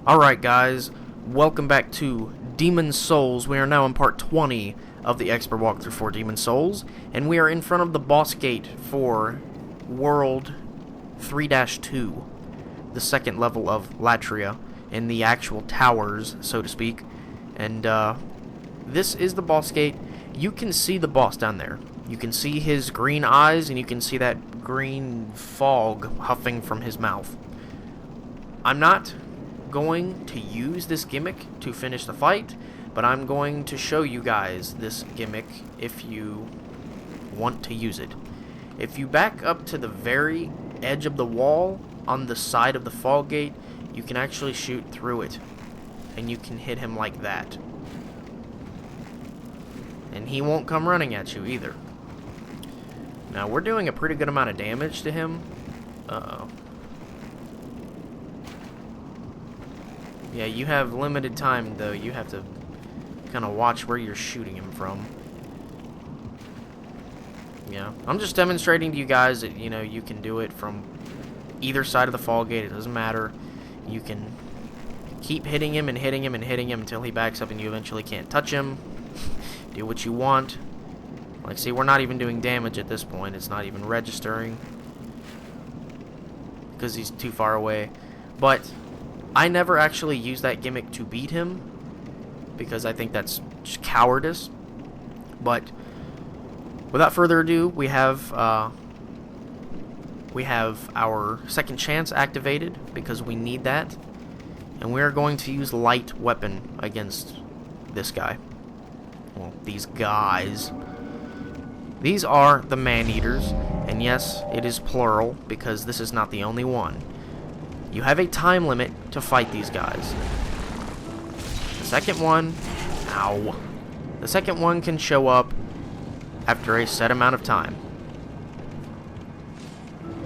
Alright guys, welcome back to Demon Souls. We are now in part 20 of the expert walkthrough for Demon Souls, and we are in front of the boss gate for World 3-2, the second level of Latria, in the actual towers, so to speak. And this is the boss gate. You can see the boss down there. You can see his green eyes, and you can see that green fog huffing from his mouth. I'm not going to use this gimmick to finish the fight, but I'm going to show you guys this gimmick if you want to use it. If you back up to the very edge of the wall on the side of the fog gate, you can actually shoot through it, and you can hit him like that. And he won't come running at you either. Now, we're doing a pretty good amount of damage to him. Uh-oh. Yeah, you have limited time, though. You have to kind of watch where you're shooting him from. Yeah, I'm just demonstrating to you guys that, you can do it from either side of the fall gate. It doesn't matter. You can keep hitting him and hitting him and hitting him until he backs up and you eventually can't touch him. Do what you want. Like, see, we're not even doing damage at this point. It's not even registering because he's too far away. But I never actually use that gimmick to beat him because I think that's just cowardice. But without further ado, we have our second chance activated because we need that, and we are going to use light weapon against this guy. Well, these guys. These are the Maneaters, and yes, it is plural because this is not the only one. You have a time limit to fight these guys. The second one, ow. The second one can show up after a set amount of time.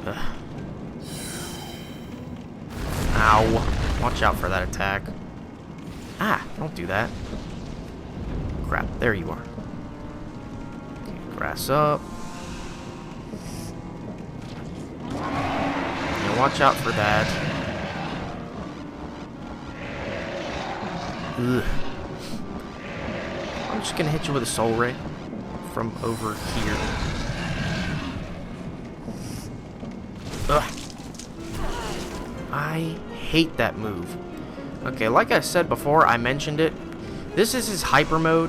Ugh. Ow. Watch out for that attack. Ah, don't do that. Crap, there you are. Grass up. And watch out for that. Ugh. I'm just gonna hit you with a soul ray from over here. Ugh. I hate that move. Okay, like I said before, I mentioned it. This is his hyper mode.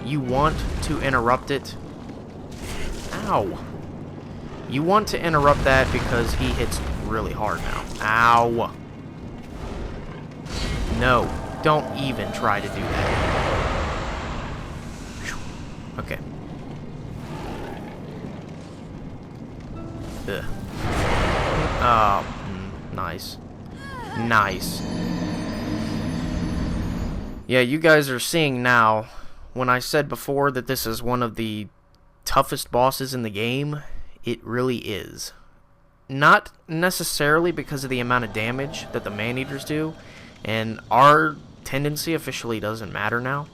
You want to interrupt it. Ow. You want to interrupt that because he hits really hard now. Ow. No. Don't even try to do that. Okay. Ugh. Nice. Nice. Yeah, you guys are seeing now, when I said before that this is one of the toughest bosses in the game, it really is. Not necessarily because of the amount of damage that the Maneaters do, and our tendency officially doesn't matter now,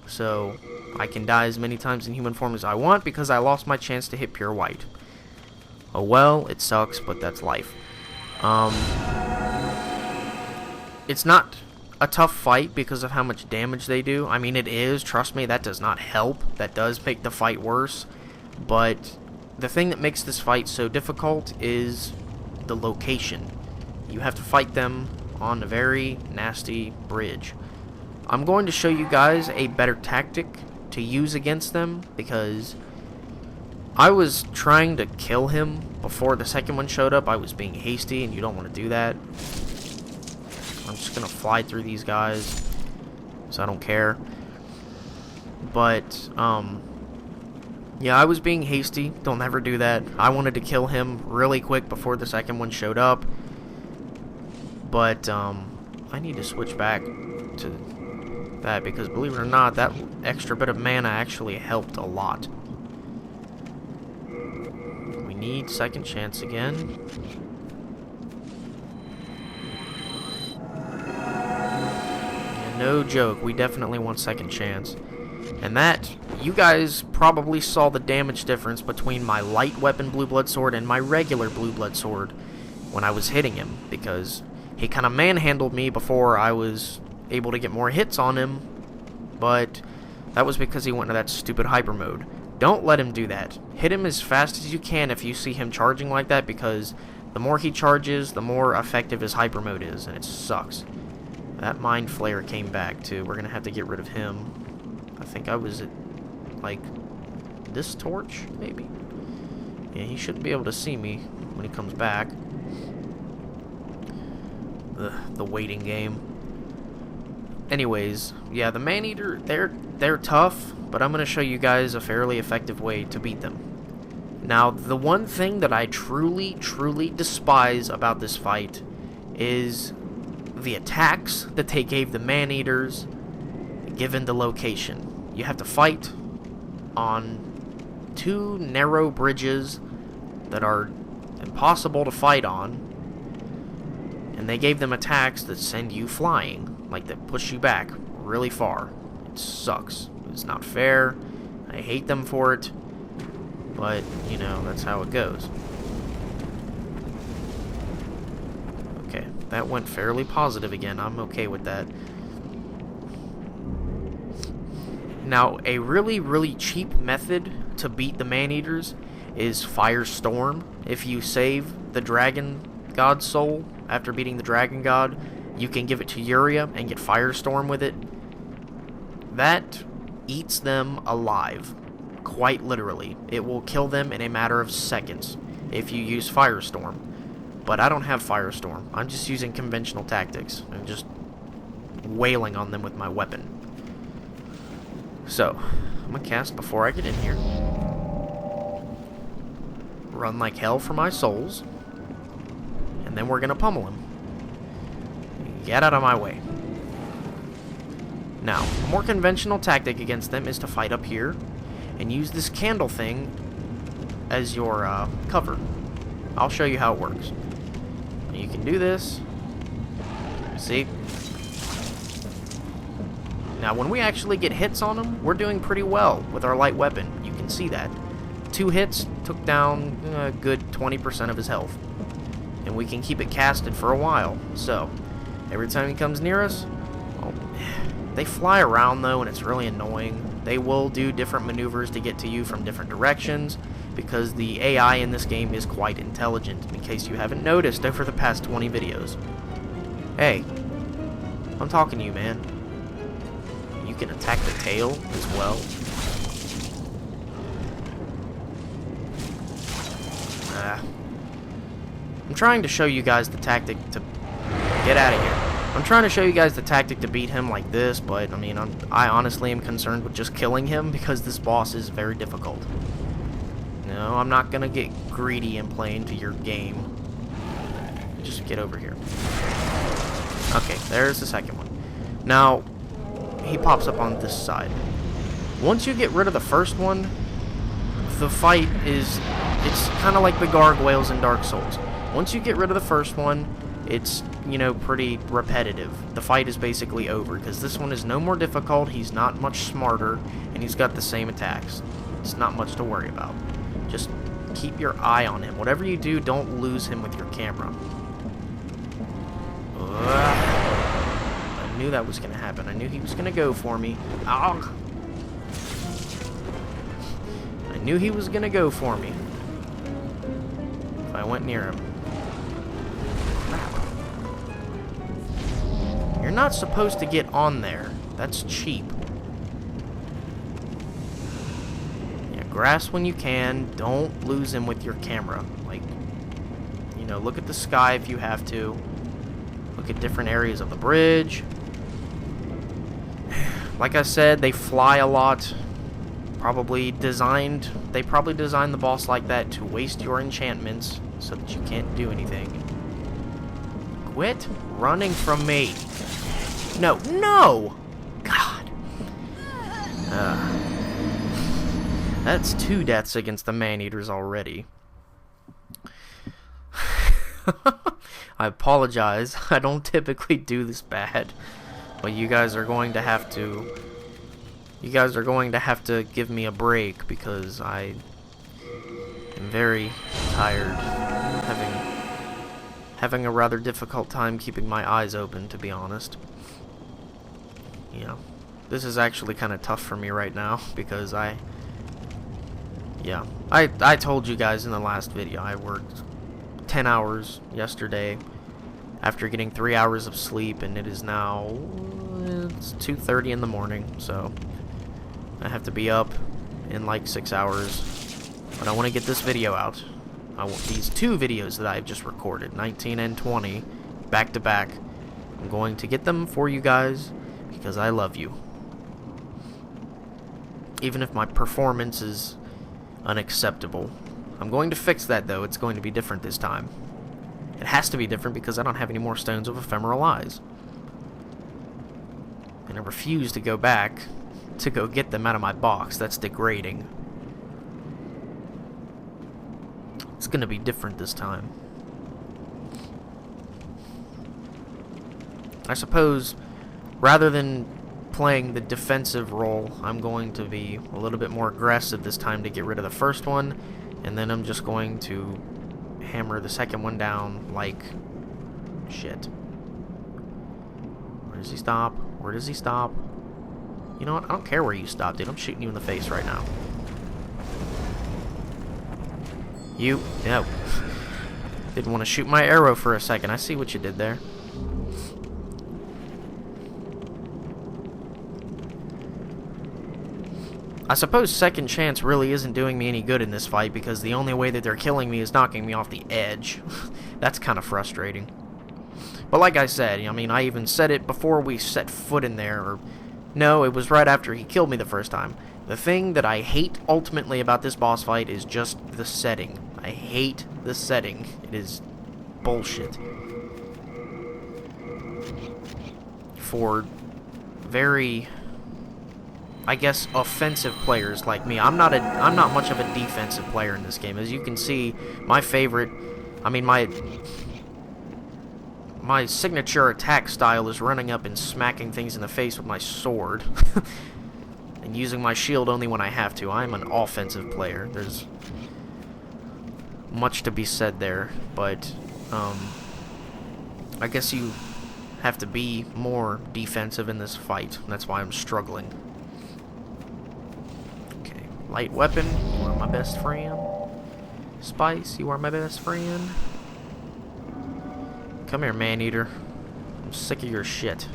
so I can die as many times in human form as I want because I lost my chance to hit pure white. Oh well, it sucks, but that's life. It's not a tough fight because of how much damage they do. I mean, it is, trust me, that does not help. That does make the fight worse, but the thing that makes this fight so difficult is the location. You have to fight them on a very nasty bridge. I'm going to show you guys a better tactic to use against them because I was trying to kill him before the second one showed up. I was being hasty, and you don't want to do that. I'm just going to fly through these guys so I don't care. But, yeah, I was being hasty. Don't ever do that. I wanted to kill him really quick before the second one showed up. But, I need to switch back to that because, believe it or not, that extra bit of mana actually helped a lot. We need second chance again. And no joke, we definitely want second chance. And that, you guys probably saw the damage difference between my light weapon blue blood sword and my regular blue blood sword when I was hitting him, because He kind of manhandled me before I was able to get more hits on him, but that was because he went into that stupid hyper mode. Don't let him do that. Hit him as fast as you can if you see him charging like that, because the more he charges, the more effective his hyper mode is, and it sucks. That Mind Flare came back, too. We're going to have to get rid of him. I think I was at, like, this torch, maybe? Yeah, he shouldn't be able to see me when he comes back. The waiting game. Anyways, yeah, the Maneater, they're tough, but I'm going to show you guys a fairly effective way to beat them. Now, the one thing that I truly despise about this fight is the attacks that they gave the Maneaters given the location. You have to fight on 2 narrow bridges that are impossible to fight on, and they gave them attacks that send you flying, like that push you back really far. It sucks. It's not fair. I hate them for it, but, you know, that's how it goes. Okay, that went fairly positive again. I'm okay with that. Now, a really cheap method to beat the Maneaters is Firestorm. If you save the Dragon God's soul after beating the Dragon God, you can give it to Uria and get Firestorm with it. That eats them alive. Quite literally. It will kill them in a matter of seconds if you use Firestorm. But I don't have Firestorm. I'm just using conventional tactics and just wailing on them with my weapon. So, I'm gonna cast before I get in here. Run like hell for my souls. And then we're gonna pummel him. Get out of my way. Now, a more conventional tactic against them is to fight up here and use this candle thing as your cover. I'll show you how it works. You can do this. See? Now, when we actually get hits on them, we're doing pretty well with our light weapon. You can see that. 2 hits took down a good 20% of his health. And we can keep it casted for a while. So, every time he comes near us, well, they fly around though, and it's really annoying. They will do different maneuvers to get to you from different directions, because the AI in this game is quite intelligent, in case you haven't noticed over the past 20 videos. Hey, I'm talking to you, man. You can attack the tail as well. I'm trying to show you guys the tactic to get out of here. I'm trying to show you guys the tactic to beat him like this, but I mean, I honestly am concerned with just killing him because this boss is very difficult. No, I'm not gonna get greedy and play into your game. Just get over here. Okay, there's the second one. Now, he pops up on this side. Once you get rid of the first one, the fight it's kind of like the gargoyles in Dark Souls. Once you get rid of the first one, it's, you know, pretty repetitive. The fight is basically over, because this one is no more difficult, he's not much smarter, and he's got the same attacks. It's not much to worry about. Just keep your eye on him. Whatever you do, don't lose him with your camera. I knew that was going to happen. I knew he was going to go for me. Ow! I knew he was going to go for me if I went near him. You're not supposed to get on there. That's cheap. Yeah, grass when you can. Don't lose him with your camera. Like, you know, look at the sky if you have to. Look at different areas of the bridge. Like I said, they fly a lot. They probably designed the boss like that to waste your enchantments so that you can't do anything. Quit running from me. No, no! God. That's 2 deaths against the Maneaters already. I apologize. I don't typically do this bad. But you guys are going to have to... You guys are going to have to give me a break, because I am very tired having having a rather difficult time keeping my eyes open, to be honest. Yeah. This is actually kind of tough for me right now, because I told you guys in the last video, I worked 10 hours yesterday after getting 3 hours of sleep, and it is now, it's 2:30 in the morning, so I have to be up in like 6 hours, but I want to get this video out. I want these 2 videos that I've just recorded, 19 and 20, back to back. I'm going to get them for you guys, because I love you. Even if my performance is unacceptable. I'm going to fix that, though. It's going to be different this time. It has to be different because I don't have any more stones of ephemeral eyes. And I refuse to go back to go get them out of my box. That's degrading. It's going to be different this time. I suppose, rather than playing the defensive role, I'm going to be a little bit more aggressive this time to get rid of the first one, and then I'm just going to hammer the second one down like shit. Where does he stop? Where does he stop? You know what? I don't care where you stop, dude. I'm shooting you in the face right now. You, no. Didn't want to shoot my arrow for a second. I see what you did there. I suppose second chance really isn't doing me any good in this fight, because the only way that they're killing me is knocking me off the edge. That's kind of frustrating. But like I said, I mean, I even said it before we set foot in there, or no, it was right after he killed me the first time. The thing that I hate ultimately about this boss fight is just the setting. I hate the setting. It is bullshit. For very, I guess, offensive players like me. I'm not much of a defensive player in this game. As you can see, my favorite, my signature attack style is running up and smacking things in the face with my sword. And using my shield only when I have to. I'm an offensive player. There's much to be said there, but I guess you have to be more defensive in this fight. That's why I'm struggling. Okay, light weapon, you are my best friend. Spice, you are my best friend. Come here, Maneater. I'm sick of your shit.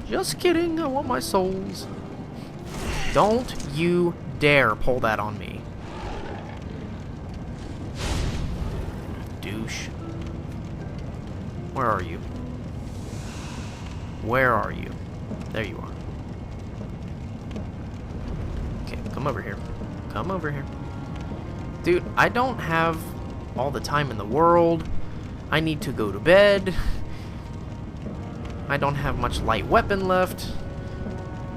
Just kidding, I want my souls. Don't you dare pull that on me. Douche. Where are you? Where are you? There you are. Okay, come over here. Come over here. Dude, I don't have all the time in the world. I need to go to bed. I don't have much light weapon left.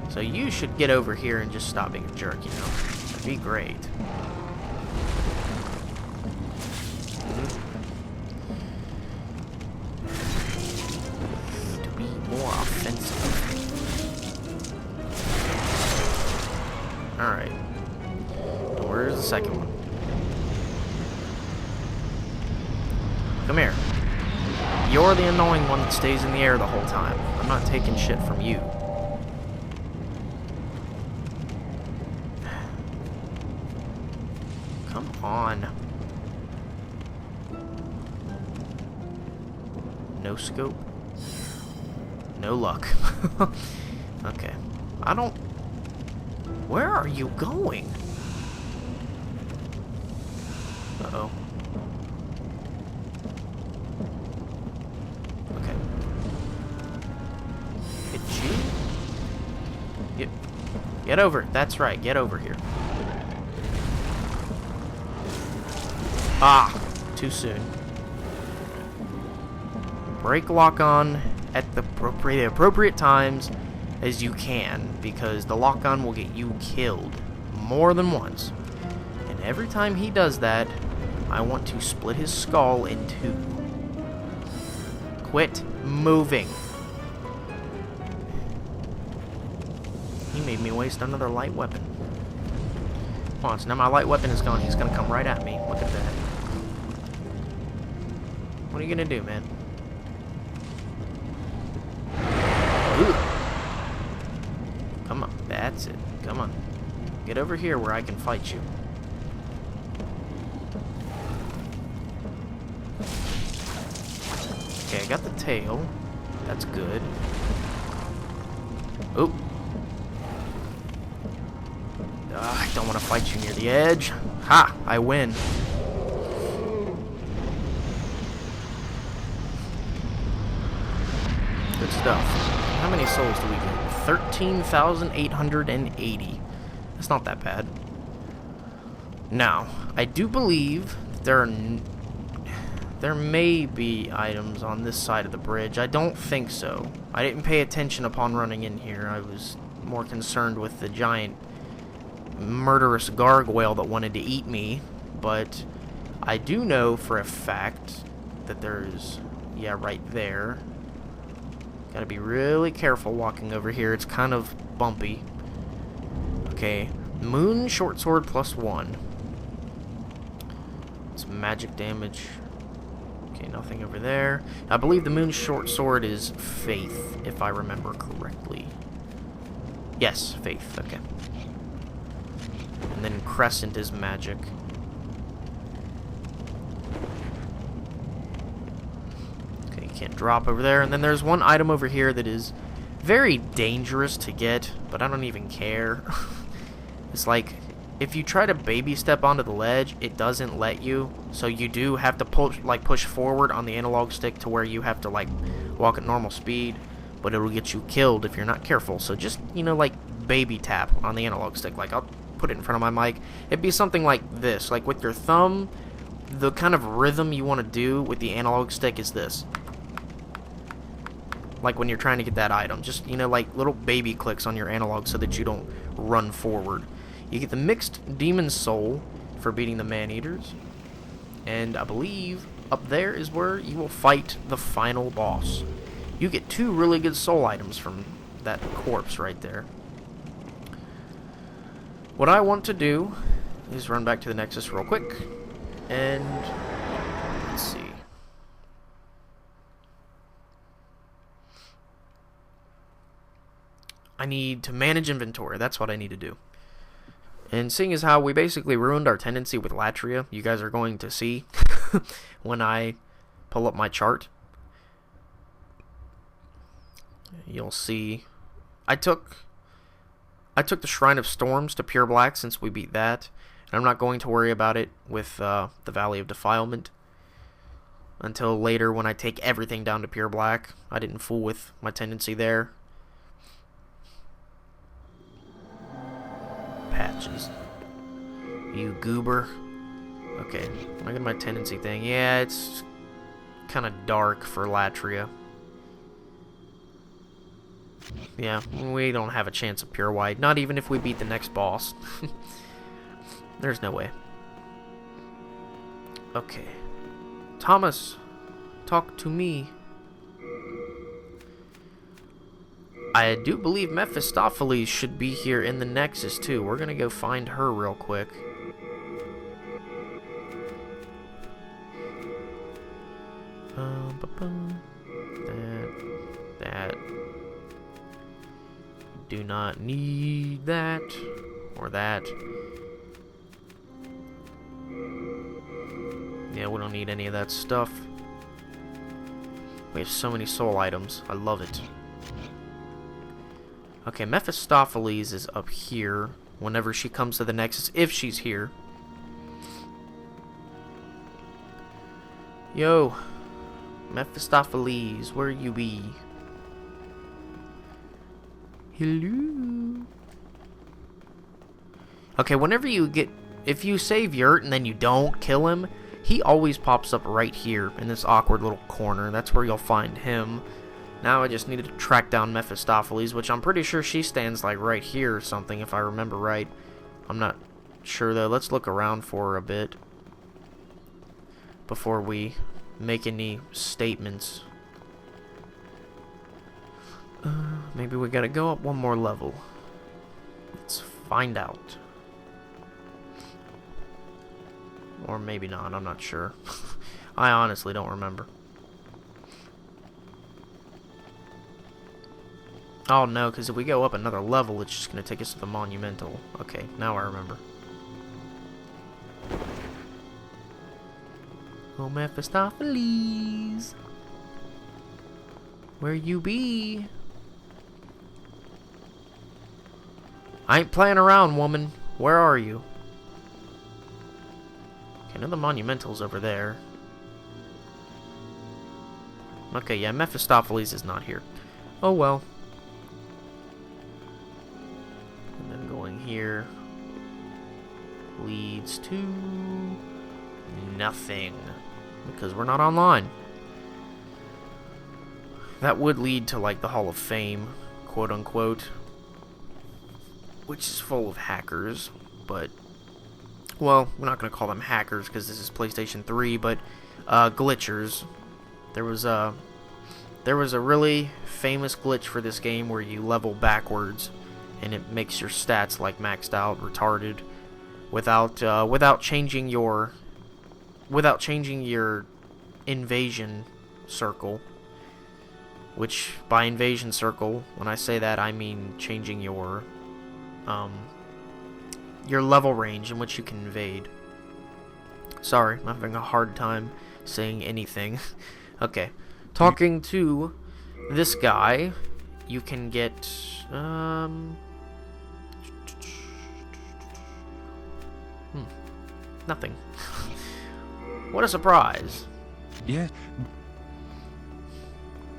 So you should get over here and just stop being a jerk, you know? That'd be great. Need to be more offensive. Alright. Where's the second one? Come here. You're the annoying one that stays in the air the whole time. I'm not taking shit from you. Come on. No scope. No luck. Okay. I don't... Where are you going? Uh-oh. Okay. Did you? Get over. That's right. Get over here. Ah, too soon. Break lock on at the appropriate times as you can, because the lock on will get you killed more than once. And every time he does that, I want to split his skull in two. Quit moving. He made me waste another light weapon. Come on, so now my light weapon is gone. He's gonna come right at me. Look at that. What are you gonna do, man? Ooh. Come on. That's it. Come on. Get over here where I can fight you. Okay, I got the tail. That's good. Oop. I don't want to fight you near the edge. Ha! I win. Good stuff. How many souls do we get? 13,880. That's not that bad. Now, I do believe there may be items on this side of the bridge. I don't think so. I didn't pay attention upon running in here. I was more concerned with the giant murderous gargoyle that wanted to eat me. But I do know for a fact that there's... yeah, right there. Gotta be really careful walking over here. It's kind of bumpy. Okay. Moon short sword +1. It's magic damage. Okay, nothing over there. I believe the moon short sword is faith, if I remember correctly. Yes, faith. Okay. And then crescent is magic. Okay, you can't drop over there. And then there's one item over here that is very dangerous to get, but I don't even care. It's like, if you try to baby step onto the ledge, it doesn't let you. So you do have to push forward on the analog stick to where you have to like walk at normal speed, but it'll get you killed if you're not careful. So just, you know, like baby tap on the analog stick. Like, I'll put it in front of my mic. It'd be something like this. Like with your thumb, the kind of rhythm you want to do with the analog stick is this. Like when you're trying to get that item. Just, you know, like little baby clicks on your analog so that you don't run forward. You get the mixed demon soul for beating the Maneaters. And I believe up there is where you will fight the final boss. You get 2 really good soul items from that corpse right there. What I want to do is run back to the Nexus real quick. And let's see. I need to manage inventory. That's what I need to do. And seeing as how we basically ruined our tendency with Latria, you guys are going to see when I pull up my chart. You'll see. I took the Shrine of Storms to Pure Black since we beat that. And I'm not going to worry about it with the Valley of Defilement until later when I take everything down to Pure Black. I didn't fool with my tendency there. Patches. You goober. Okay, look at my tendency thing. Yeah, it's kind of dark for Latria. Yeah, we don't have a chance of pure white. Not even if we beat the next boss. There's no way. Okay. Thomas, talk to me. I do believe Mephistopheles should be here in the Nexus, too. We're gonna go find her real quick. That. Do not need that. Or that. Yeah, we don't need any of that stuff. We have so many soul items. I love it. Okay, Mephistopheles is up here whenever she comes to the Nexus, if she's here. Yo, Mephistopheles, where you be? Hello? Okay, whenever you get... if you save Yurt and then you don't kill him, he always pops up right here in this awkward little corner. That's where you'll find him. Now I just needed to track down Mephistopheles, which I'm pretty sure she stands like right here or something, if I remember right. I'm not sure though. Let's look around for her a bit before we make any statements. Maybe we gotta go up one more level. Let's find out. Or maybe not, I'm not sure. I honestly don't remember. Oh no, because if we go up another level, it's just going to take us to the monumental. Okay, now I remember. Oh, Mephistopheles, where you be? I ain't playing around, woman. Where are you? Okay, now the monumental's over there. Okay, yeah, Mephistopheles is not here. Oh well. And then going here leads to nothing, because we're not online. That would lead to, like, the Hall of Fame, quote-unquote, which is full of hackers, but, well, we're not going to call them hackers because this is PlayStation 3, but glitchers. There was a really famous glitch for this game where you level backwards, and it makes your stats, like, maxed out, retarded, without changing your invasion circle. Which, by invasion circle, when I say that, I mean changing your level range in which you can invade. Sorry, I'm having a hard time saying anything. Okay, talking to this guy, you can get, nothing. What a surprise. Yeah.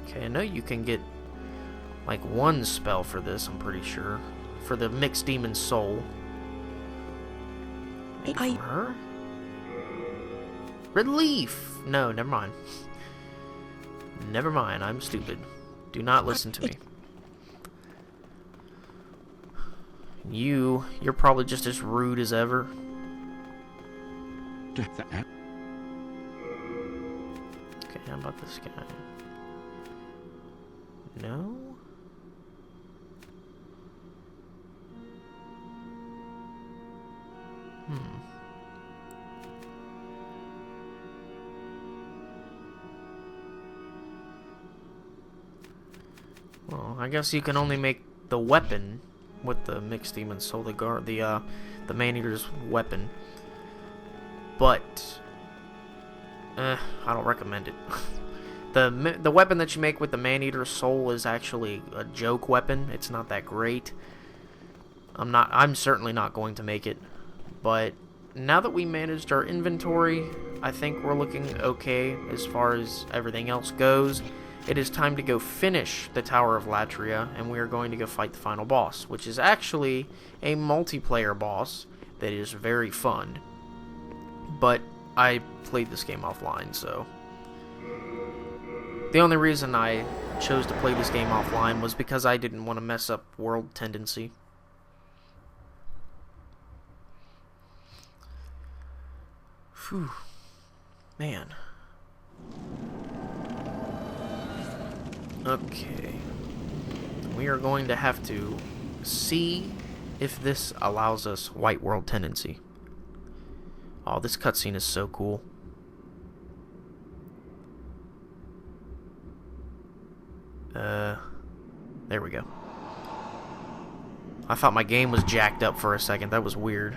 Okay, I know you can get, like, one spell for this, I'm pretty sure. For the Mixed Demon Soul. Maybe from her? Relief! No, never mind. Never mind, I'm stupid. Do not listen to me. You're probably just as rude as ever. Okay, how about this guy? No? Well, I guess you can only make the weapon with the Mixed Demon Soul, the Maneater's weapon. But I don't recommend it. The weapon that you make with the Maneater's soul is actually a joke weapon. It's not that great. I'm certainly not going to make it. But now that we managed our inventory, I think we're looking okay as far as everything else goes. It is time to go finish the Tower of Latria, and we are going to go fight the final boss, which is actually a multiplayer boss that is very fun. But I played this game offline, so the only reason I chose to play this game offline was because I didn't want to mess up World Tendency. Phew. Man. Okay. We are going to have to see if this allows us White World Tendency. Oh, this cutscene is so cool. There we go. I thought my game was jacked up for a second. That was weird.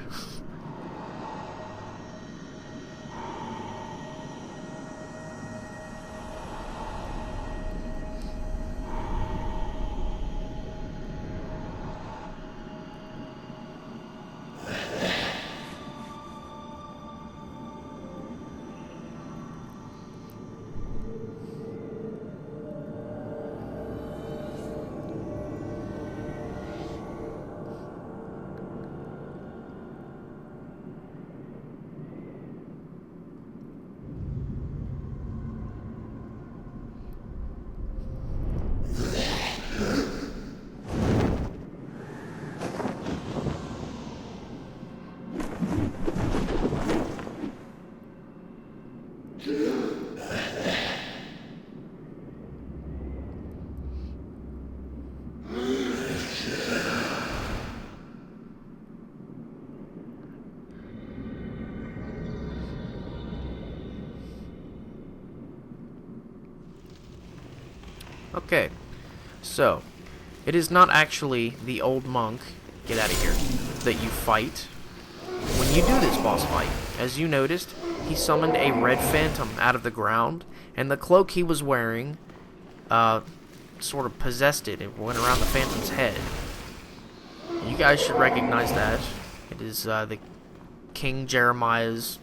Okay, so It is not actually the old monk, get out of here, that you fight when you do this boss fight. As you noticed, he summoned a red phantom out of the ground, and the cloak he was wearing sort of possessed it. It went around the phantom's head. You guys should recognize that. It is the King Jeremiah's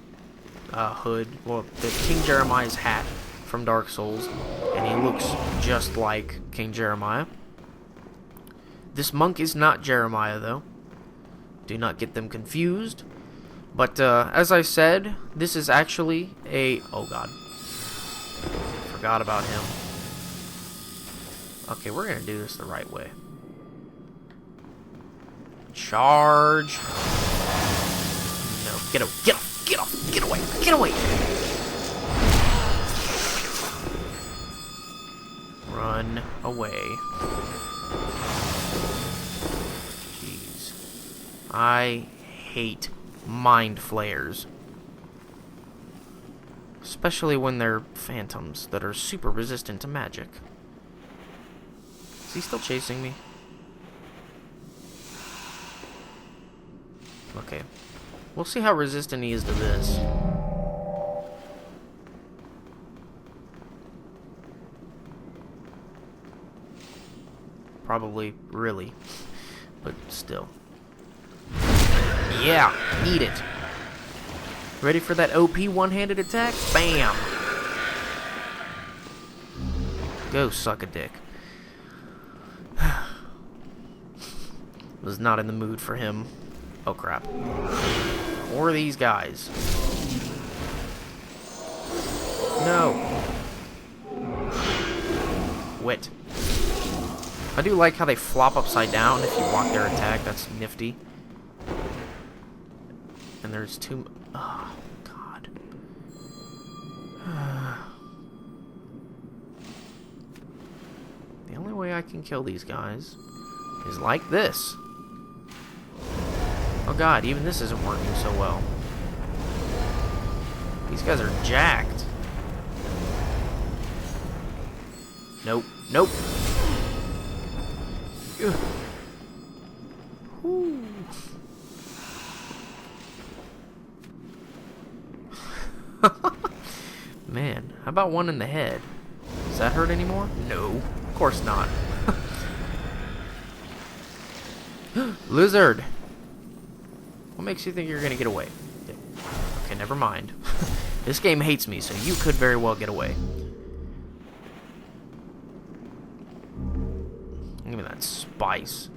hood, well, the King Jeremiah's hat from Dark Souls, and he looks just like King Jeremiah. This monk is not Jeremiah, though. Do not get them confused. But, as I said, this is actually a... Oh, God. Forgot about him. Okay, we're gonna do this the right way. Charge. No, get off, get off, get off, get away, get away. Run away. Jeez. I hate mind flayers. Especially when they're phantoms that are super resistant to magic. Is he still chasing me? Okay. We'll see how resistant he is to this. Probably really. But still. Yeah, eat it. Ready for that OP one-handed attack? Bam! Go suck a dick. Was not in the mood for him. Oh crap. Or these guys. No. Wit. I do like how they flop upside down if you block their attack. That's nifty. And there's two... Oh, God. The only way I can kill these guys is like this. Oh God, even this isn't working so well. These guys are jacked. Nope, nope. Whew. Man, how about one in the head? Does that hurt anymore? No, of course not. Lizard! What makes you think you're gonna get away? Okay, never mind. This game hates me, so you could very well get away. Give me that spice.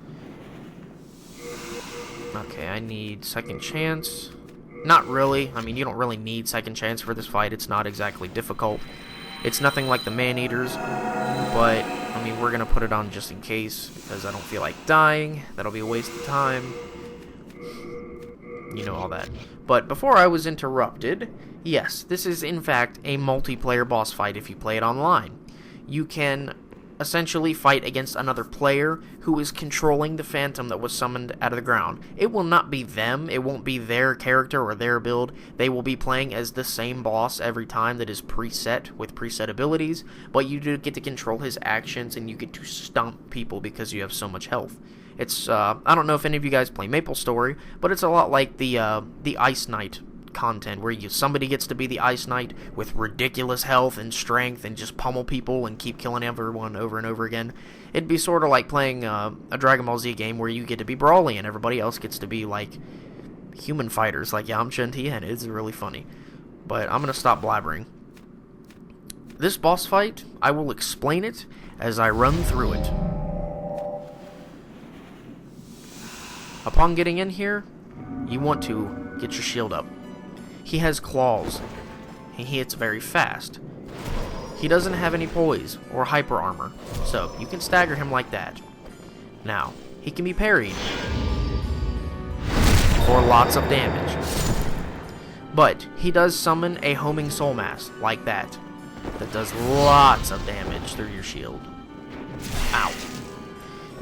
Okay, I need second chance. Not really. I mean, you don't really need second chance for this fight. It's not exactly difficult. It's nothing like the Maneaters, but, I mean, we're gonna put it on just in case, because I don't feel like dying. That'll be a waste of time. You know all that. But before I was interrupted, yes, this is in fact a multiplayer boss fight if you play it online. You can essentially fight against another player who is controlling the phantom that was summoned out of the ground. It will not be them, it won't be their character or their build. They will be playing as the same boss every time that is preset with preset abilities, but you do get to control his actions and you get to stomp people because you have so much health. It's, I don't know if any of you guys play MapleStory, but it's a lot like the Ice Knight content, where somebody gets to be the Ice Knight with ridiculous health and strength and just pummel people and keep killing everyone over and over again. It'd be sort of like playing a Dragon Ball Z game where you get to be Brawly and everybody else gets to be like human fighters like Yamcha and Tien. It's really funny. But I'm going to stop blabbering. This boss fight, I will explain it as I run through it. Upon getting in here, you want to get your shield up. He has claws. He hits very fast. He doesn't have any poise or hyper armor, so you can stagger him like that. Now, he can be parried for lots of damage. But he does summon a homing soul mass like that does lots of damage through your shield. Ow.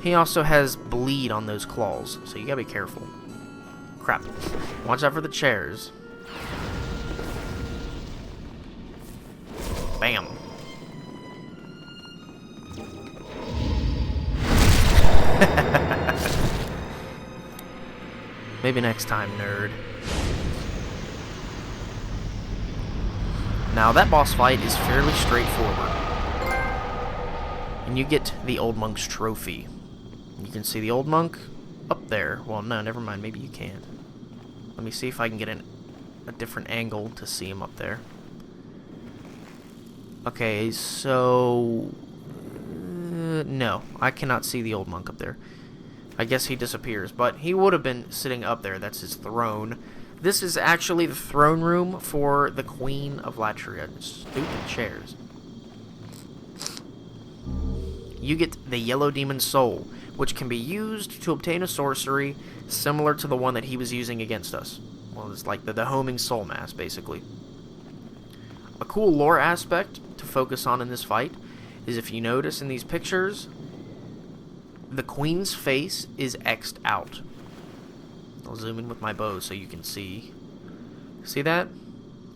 He also has bleed on those claws, so you gotta be careful. Crap. Watch out for the chairs. Bam. Maybe next time, nerd. Now, that boss fight is fairly straightforward. And you get the Old Monk's trophy. You can see the Old Monk up there. Well, no, never mind. Maybe you can't. Let me see if I can get a different angle to see him up there. Okay, so... no, I cannot see the Old Monk up there. I guess he disappears, but he would have been sitting up there. That's his throne. This is actually the throne room for the Queen of Latria. Stupid chairs. You get the Yellow Demon Soul, which can be used to obtain a sorcery similar to the one that he was using against us. Well, it's like the homing soul mass, basically. A cool lore aspect to focus on in this fight is, if you notice in these pictures, the Queen's face is X'd out. I'll zoom in with my bow so you can see. See that?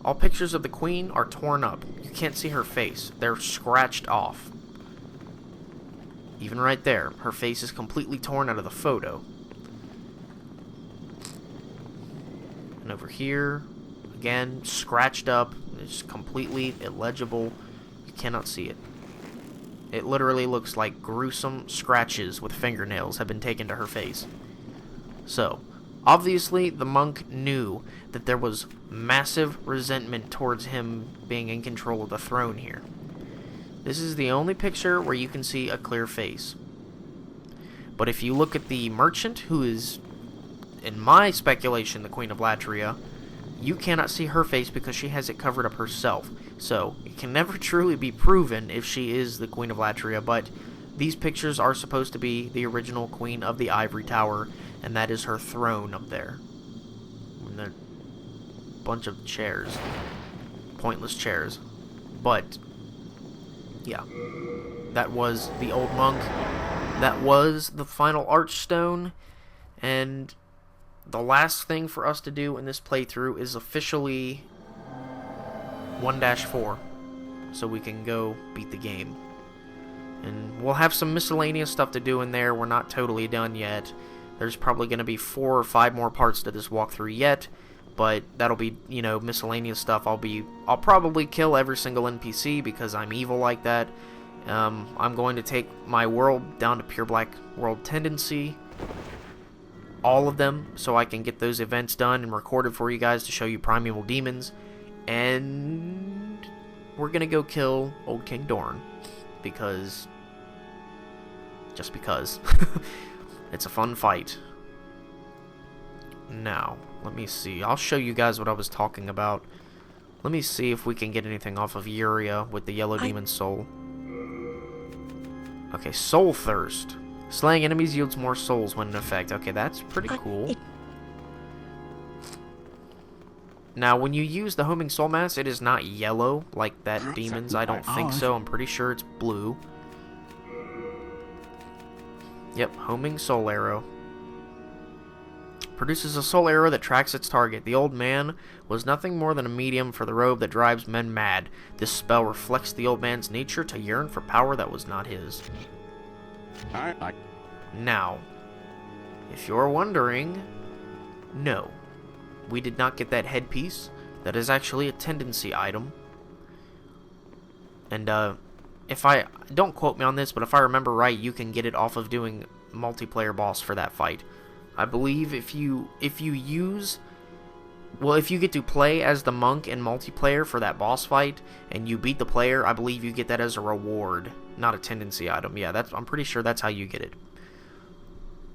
All pictures of the Queen are torn up. You can't see her face. They're scratched off. Even right there, her face is completely torn out of the photo. And over here, again, scratched up. It's completely illegible. You cannot see it. It literally looks like gruesome scratches with fingernails have been taken to her face. So, obviously, the monk knew that there was massive resentment towards him being in control of the throne here. This is the only picture where you can see a clear face. But if you look at the merchant, who is, in my speculation, the Queen of Latria, you cannot see her face because she has it covered up herself. So, it can never truly be proven if she is the Queen of Latria, but these pictures are supposed to be the original Queen of the Ivory Tower, and that is her throne up there. And a bunch of chairs. Pointless chairs. But, yeah. That was the Old Monk. That was the final Archstone, and the last thing for us to do in this playthrough is officially 1-4, so we can go beat the game. And we'll have some miscellaneous stuff to do in there. We're not totally done yet. There's probably going to be 4 or 5 more parts to this walkthrough yet, but that'll be, you know, miscellaneous stuff. I'll probably kill every single NPC because I'm evil like that. I'm going to take my world down to pure black world tendency. All of them, so I can get those events done and recorded for you guys to show you primeval demons. And we're gonna go kill Old King Dorn, because just because. It's a fun fight. Now, let me see. I'll show you guys what I was talking about. Let me see if we can get anything off of Uria with the Yellow Demon Soul. Okay, Soul Thirst. Slaying enemies yields more souls when in effect. Okay, that's pretty cool. Now, when you use the homing soul mass, it is not yellow like that demon's. I don't think so. I'm pretty sure it's blue. Yep, homing soul arrow. Produces a soul arrow that tracks its target. The old man was nothing more than a medium for the robe that drives men mad. This spell reflects the old man's nature to yearn for power that was not his. Now, if you're wondering, no. We did not get that headpiece. That is actually a tendency item. And, don't quote me on this, but if I remember right, you can get it off of doing multiplayer boss for that fight. I believe if you get to play as the monk in multiplayer for that boss fight, and you beat the player, I believe you get that as a reward, not a tendency item. Yeah, I'm pretty sure that's how you get it.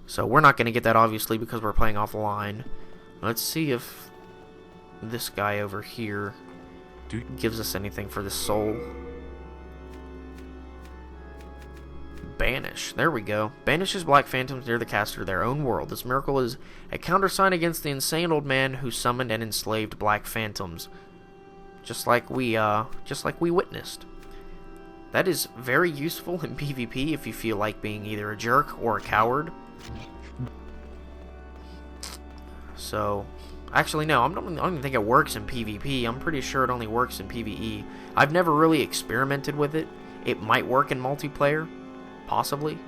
So we're not going to get that, obviously, because we're playing offline. Let's see if this guy over here gives us anything for the soul. Banish. There we go. Banishes black phantoms near the caster to their own world. This miracle is a countersign against the insane old man who summoned and enslaved black phantoms. Just like we witnessed. That is very useful in PvP if you feel like being either a jerk or a coward. So, actually no, I don't even think it works in PvP. I'm pretty sure it only works in PvE. I've never really experimented with it. It might work in multiplayer. Possibly.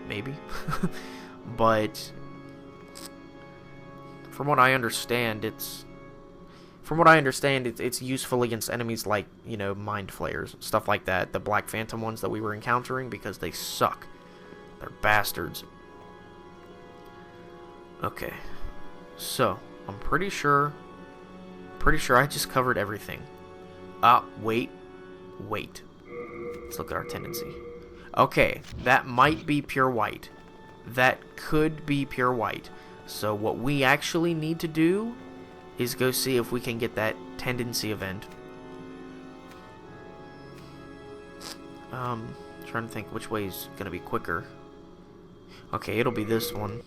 Maybe. But From what I understand, it's useful against enemies like, you know, mind flayers, stuff like that. The Black Phantom ones that we were encountering, because they suck. They're bastards. Okay. So, I'm pretty sure I just covered everything. Wait. Let's look at our tendency. Okay, that might be pure white. That could be pure white. So what we actually need to do is go see if we can get that tendency event. Trying to think which way is going to be quicker. Okay, it'll be this one.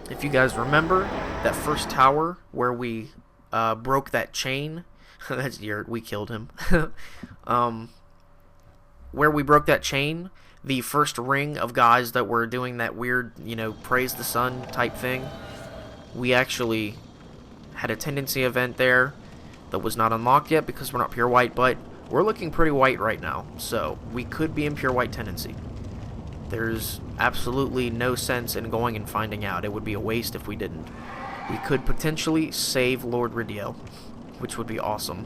If you guys remember that first tower where we broke that chain, that's Yurt, we killed him. Where we broke that chain, the first ring of guys that were doing that weird, you know, praise the sun type thing, we actually had a tendency event there that was not unlocked yet because we're not pure white, but we're looking pretty white right now, so we could be in pure white tendency. There's absolutely no sense in going and finding out. It would be a waste if we didn't. We could potentially save Lord Rydell, which would be awesome.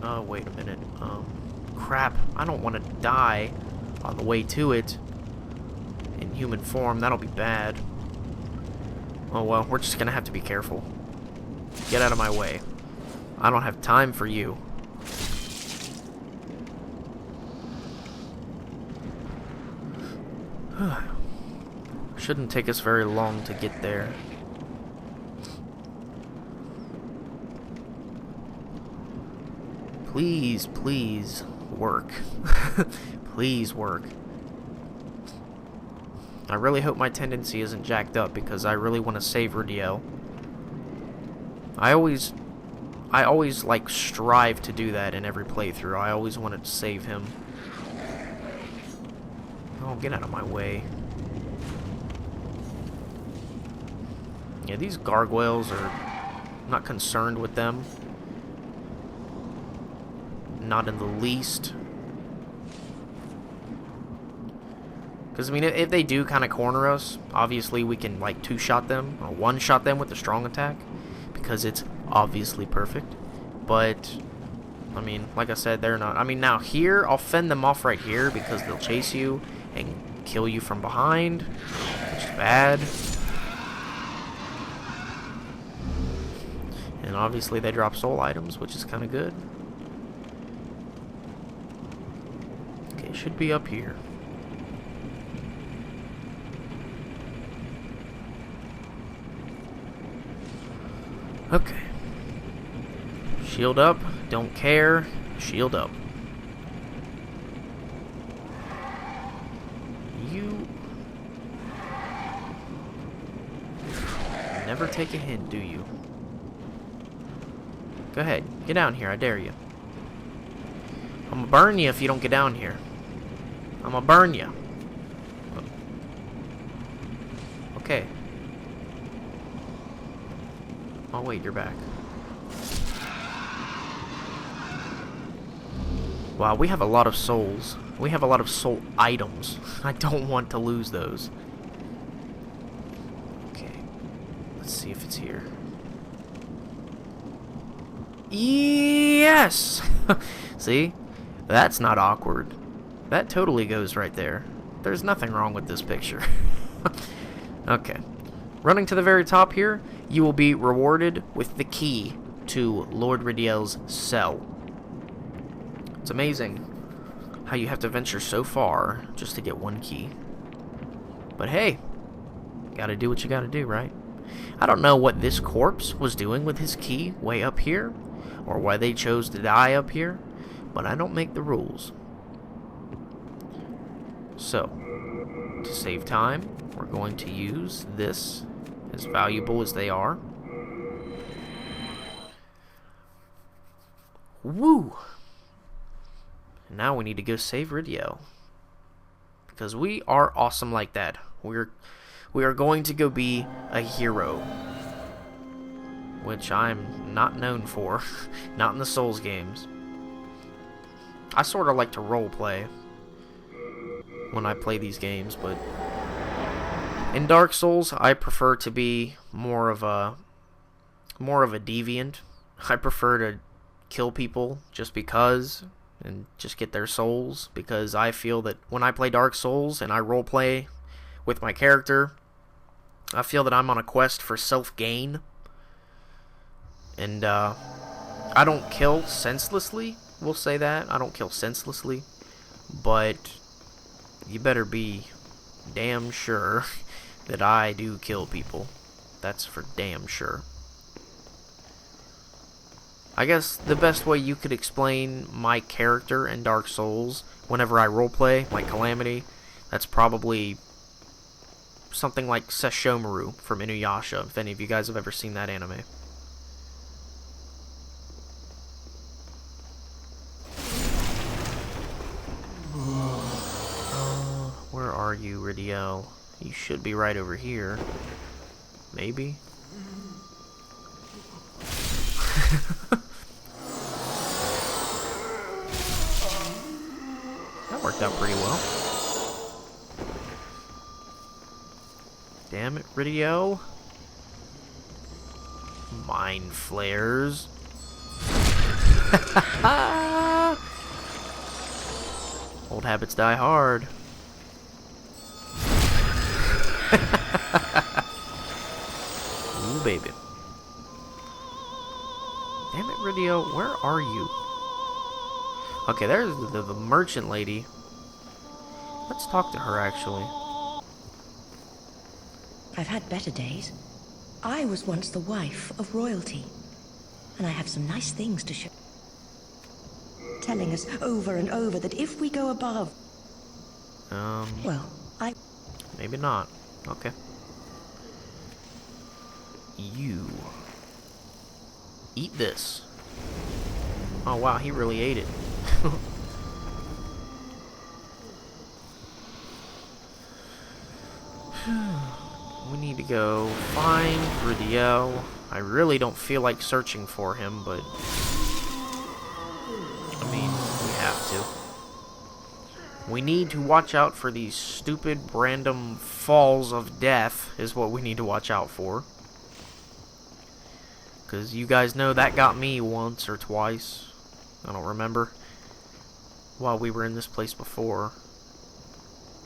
Oh, wait a minute. Crap. I don't want to die on the way to it in human form. That'll be bad. Oh, well, we're just gonna have to be careful. Get out of my way. I don't have time for you. Shouldn't take us very long to get there. Please, please, work. Please work. I really hope my tendency isn't jacked up because I really want to save Rydell. I always like strive to do that in every playthrough. I always want to save him. Oh, get out of my way. Yeah, these gargoyles are... I'm not concerned with them. Not in the least. Because, I mean, if they do kind of corner us, obviously we can, like, two-shot them, or one-shot them with a strong attack, because it's obviously perfect. But, I mean, like I said, they're not... I mean, now here, I'll fend them off right here, because they'll chase you and kill you from behind, which is bad. And obviously they drop soul items, which is kind of good. Okay, it should be up here. Okay. Shield up. Don't care. Shield up. You never take a hint, do you? Go ahead. Get down here. I dare you. I'm gonna burn you if you don't get down here. I'm gonna burn you. Okay. Oh, wait. You're back. Wow, we have a lot of souls. We have a lot of soul items. I don't want to lose those. Okay. Let's see if it's here. Yes! See? That's not awkward. That totally goes right there. There's nothing wrong with this picture. Okay. Running to the very top here, you will be rewarded with the key to Lord Rydell's cell. It's amazing how you have to venture so far just to get one key. But hey, gotta do what you gotta do, right? I don't know what this corpse was doing with his key way up here, or why they chose to die up here, but I don't make the rules. So, to save time, we're going to use this, as valuable as they are. Woo! And now we need to go save Rydell, because we are awesome like that. We are going to go be a hero, which I'm not known for, not in the Souls games. I sort of like to roleplay when I play these games, but In Dark Souls, I prefer to be more of a deviant. I prefer to kill people just because and just get their souls, because I feel that when I play Dark Souls and I roleplay with my character, I feel that I'm on a quest for self-gain. And I don't kill senselessly, we'll say that. I don't kill senselessly, but you better be damn sure that I do kill people. That's for damn sure. I guess the best way you could explain my character in Dark Souls, whenever I roleplay, like Calamity, that's probably something like Sesshomaru from Inuyasha, if any of you guys have ever seen that anime. Where are you, Rydell? You should be right over here. Maybe? That worked out pretty well. Damn it, Rydell. Mind flares. Old habits die hard. Ooh, baby. Damn it, Rydell, where are you? Okay, there's the merchant lady. Let's talk to her, actually. I've had better days. I was once the wife of royalty, and I have some nice things to show. Telling us over and over that if we go above... Well, Maybe not. Okay. You... Eat this. Oh, wow, he really ate it. We need to go find Rydell. I really don't feel like searching for him, but... I mean, we have to. We need to watch out for these stupid random falls of death, is what we need to watch out for. Because you guys know that got me once or twice. I don't remember. While we were in this place before.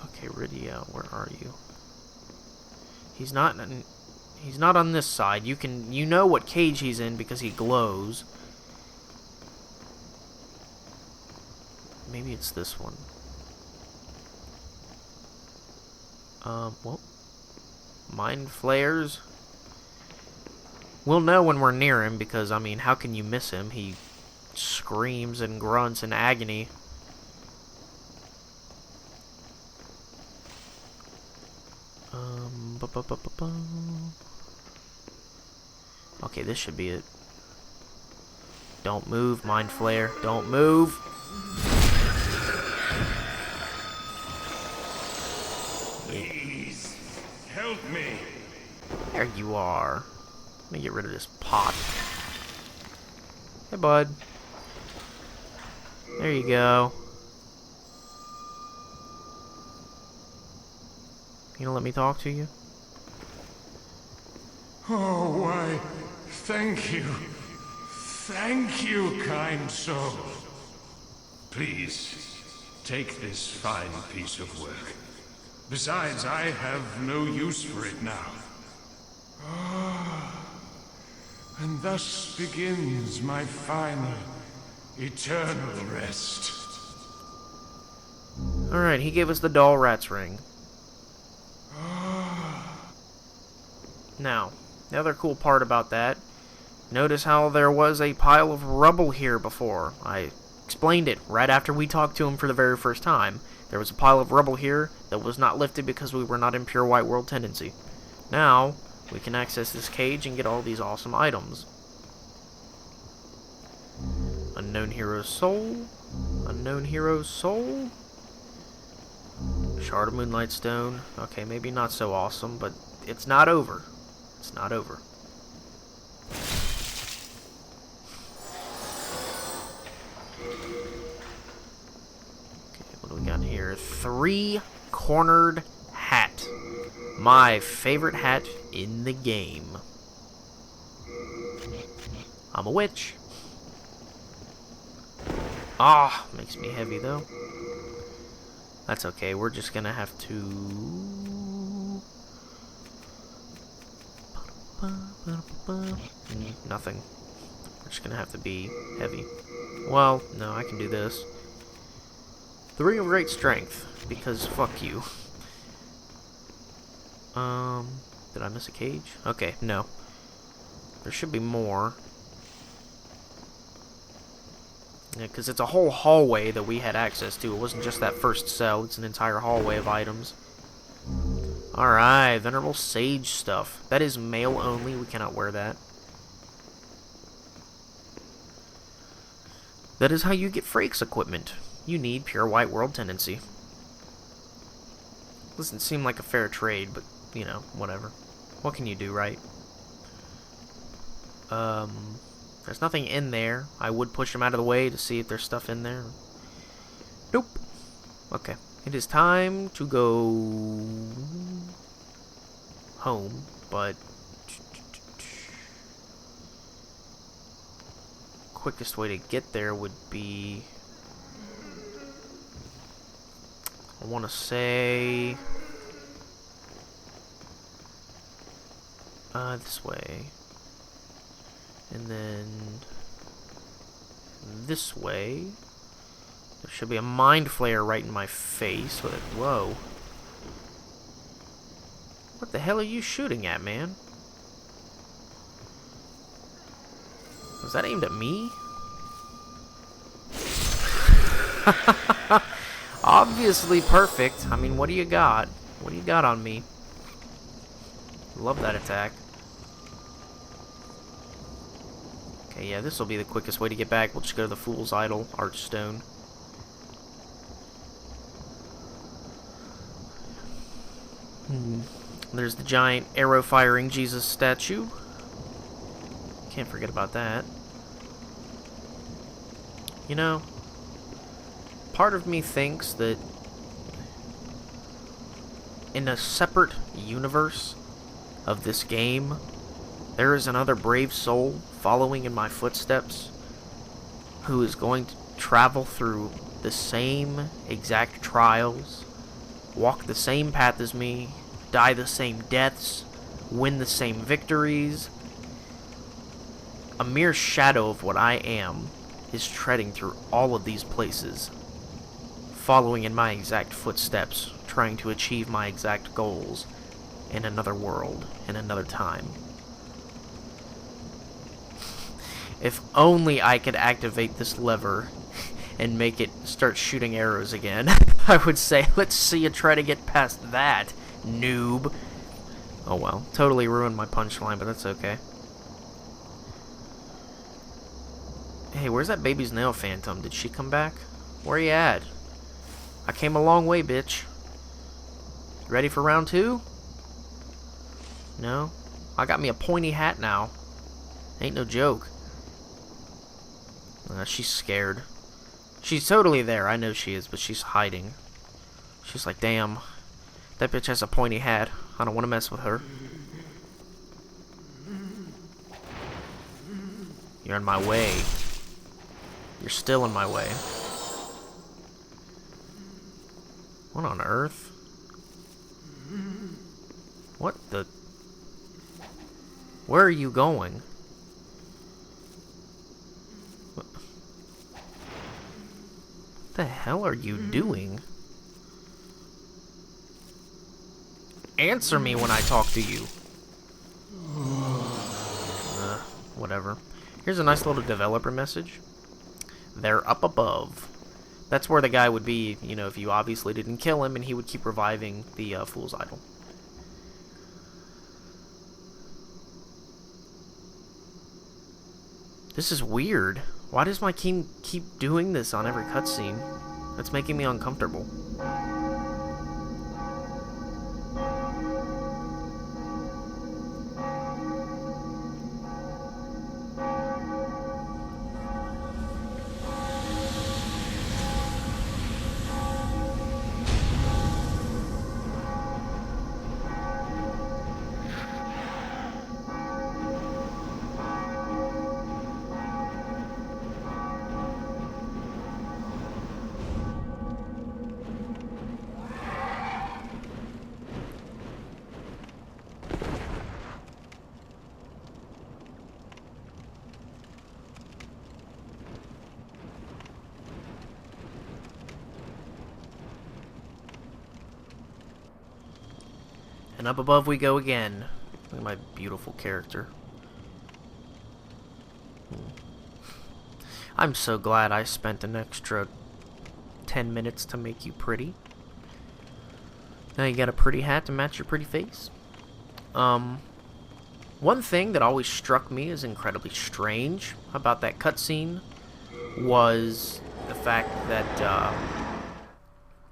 Okay, Rydell, where are you? He's not on this side. You know what cage he's in because he glows. Maybe it's this one. Well, mind flares. We'll know when we're near him because, I mean, how can you miss him? He screams and grunts in agony. Okay, this should be it. Don't move, mind flare. Don't move. Please, help me. There you are. Let me get rid of this pot. Hey, bud. There you go. You gonna let me talk to you? Oh, why, thank you. Thank you, kind soul. Please, take this fine piece of work. Besides, I have no use for it now. And thus begins my final, eternal rest. Alright, he gave us the doll rat's ring. Now, the other cool part about that, notice how there was a pile of rubble here before. I explained it right after we talked to him for the very first time. There was a pile of rubble here that was not lifted because we were not in pure white world tendency. Now, we can access this cage and get all these awesome items. Unknown hero's soul. Unknown hero's soul. Shard of Moonlight Stone. Okay, maybe not so awesome, but it's not over. It's not over. Okay, what do we got here? 3-cornered hat. My favorite hat in the game. I'm a witch. Ah, makes me heavy though. That's okay, we're just gonna have to... Nothing. We're just gonna have to be heavy. Well, no, I can do this. The Ring of Great Strength, because fuck you. Did I miss a cage? Okay, no. There should be more. Yeah, because it's a whole hallway that we had access to. It wasn't just that first cell, it's an entire hallway of items. Alright, Venerable Sage stuff. That is male only, we cannot wear that. That is how you get Frakes equipment. You need pure white world tendency. Doesn't seem like a fair trade, but, you know, whatever. What can you do, right? There's nothing in there. I would push them out of the way to see if there's stuff in there. Nope. Okay. It is time to go home, but quickest way to get there would be, I want to say this way, and then this way. There should be a mind flare right in my face. Whoa. What the hell are you shooting at, man? Was that aimed at me? Obviously perfect. I mean, what do you got? What do you got on me? Love that attack. Okay, yeah, this will be the quickest way to get back. We'll just go to the Fool's Idol, Archstone. There's the giant arrow-firing Jesus statue. Can't forget about that. You know, part of me thinks that in a separate universe of this game, there is another brave soul following in my footsteps who is going to travel through the same exact trials, walk the same path as me, die the same deaths, win the same victories. A mere shadow of what I am is treading through all of these places, following in my exact footsteps, trying to achieve my exact goals in another world, in another time. If only I could activate this lever and make it start shooting arrows again. I would say, let's see you try to get past that, noob. Oh well, totally ruined my punchline, but that's okay. Hey, where's that baby's nail phantom? Did she come back? Where you at? I came a long way, bitch. Ready for round 2? No? I got me a pointy hat now. Ain't no joke. She's scared. She's totally there, I know she is, but she's hiding. She's like, damn, that bitch has a pointy hat. I don't want to mess with her. You're in my way. You're still in my way. What on earth? What the... Where are you going? What the hell are you doing? Answer me when I talk to you. Whatever. Here's a nice little developer message. They're up above. That's where the guy would be, you know, if you obviously didn't kill him, and he would keep reviving the Fool's Idol. This is weird. Why does my king keep doing this on every cutscene? That's making me uncomfortable. And up above we go again. Look at my beautiful character. I'm so glad I spent an extra 10 minutes to make you pretty. Now you got a pretty hat to match your pretty face. One thing that always struck me as incredibly strange about that cutscene was the fact that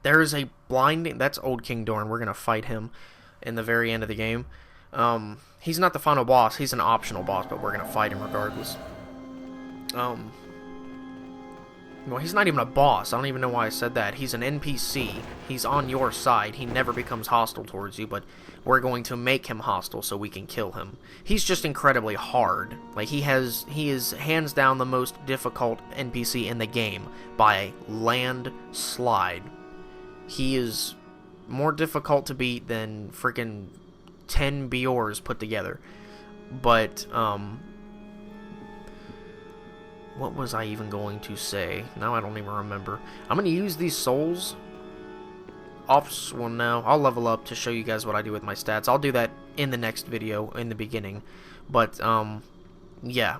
there is a blinding... That's Old King Dorn. We're going to fight him in the very end of the game. He's not the final boss. He's an optional boss, but we're going to fight him regardless. Well, he's not even a boss. I don't even know why I said that. He's an NPC. He's on your side. He never becomes hostile towards you, but we're going to make him hostile so we can kill him. He's just incredibly hard. Like, he is hands down the most difficult NPC in the game by a landslide. He is more difficult to beat than freaking 10 Bjors put together. But, what was I even going to say? Now I don't even remember. I'm going to use these souls. Well, no. I'll level up to show you guys what I do with my stats. I'll do that in the next video, in the beginning. But, yeah.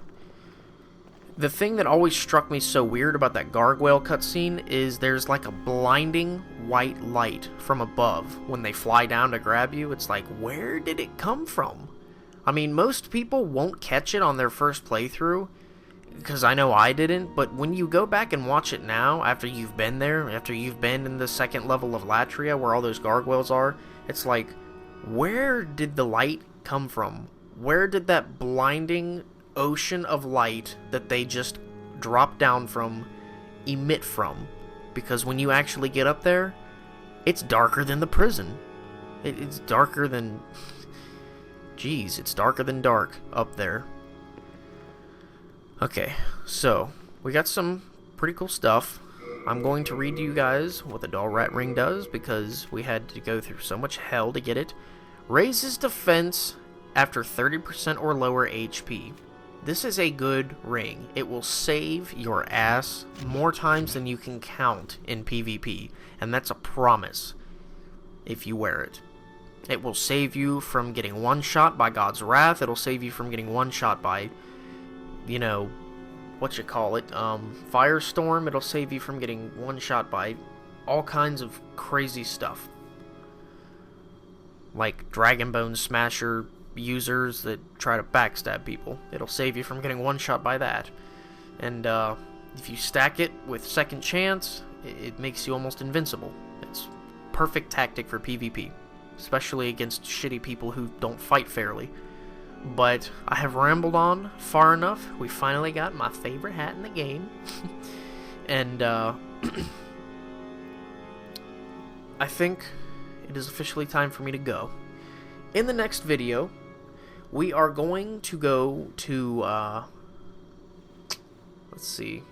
The thing that always struck me so weird about that gargoyle cutscene is there's like a blinding white light from above when they fly down to grab you. It's like, where did it come from? I mean, most people won't catch it on their first playthrough, because I know I didn't, but when you go back and watch it now, after you've been there, after you've been in the second level of Latria, where all those gargoyles are, it's like, where did the light come from? Where did that blinding ocean of light that they just dropped down from emit from? Because when you actually get up there, it's darker than the prison. It's darker than... Jeez, it's darker than dark up there. Okay, so we got some pretty cool stuff. I'm going to read to you guys what the doll rat ring does because we had to go through so much hell to get it. Raises defense after 30% or lower HP. This is a good ring. It will save your ass more times than you can count in PvP, and that's a promise if you wear it. It will save you from getting one-shot by God's wrath. It'll save you from getting one-shot by, you know, Firestorm. It'll save you from getting one-shot by all kinds of crazy stuff. Like Dragonbone Smasher users that try to backstab people. It'll save you from getting one-shot by that. And if you stack it with Second Chance, it makes you almost invincible. It's perfect tactic for PvP, especially against shitty people who don't fight fairly. But I have rambled on far enough. We finally got my favorite hat in the game. And I think it is officially time for me to go. In the next video, we are going to go to, let's see.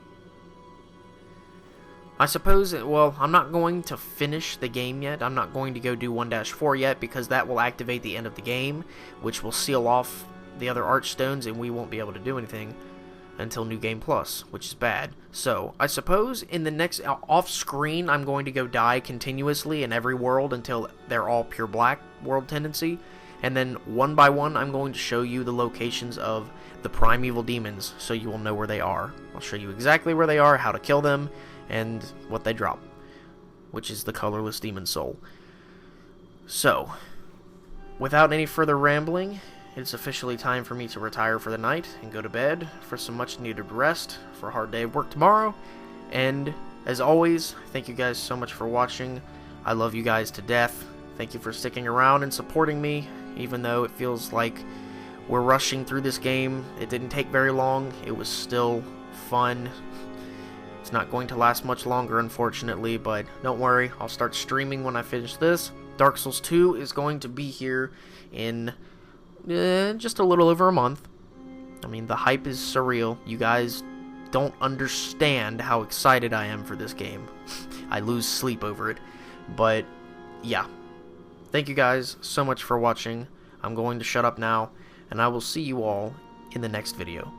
I suppose, well, I'm not going to finish the game yet. I'm not going to go do 1-4 yet, because that will activate the end of the game, which will seal off the other Archstones, and we won't be able to do anything until New Game Plus, which is bad. So, I suppose in the next, off-screen, I'm going to go die continuously in every world until they're all pure black world tendency, and then one by one, I'm going to show you the locations of the primeval demons, so you will know where they are. I'll show you exactly where they are, how to kill them, and what they drop, which is the colorless demon soul. So, without any further rambling, it's officially time for me to retire for the night and go to bed for some much needed rest for a hard day of work tomorrow. And as always, thank you guys so much for watching. I love you guys to death. Thank you for sticking around and supporting me, even though it feels like we're rushing through this game. It didn't take very long. It was still fun. It's not going to last much longer, unfortunately, but don't worry, I'll start streaming when I finish this. Dark Souls 2 is going to be here in just a little over a month. I mean, the hype is surreal. You guys don't understand how excited I am for this game. I lose sleep over it. But, yeah. Thank you guys so much for watching. I'm going to shut up now, and I will see you all in the next video.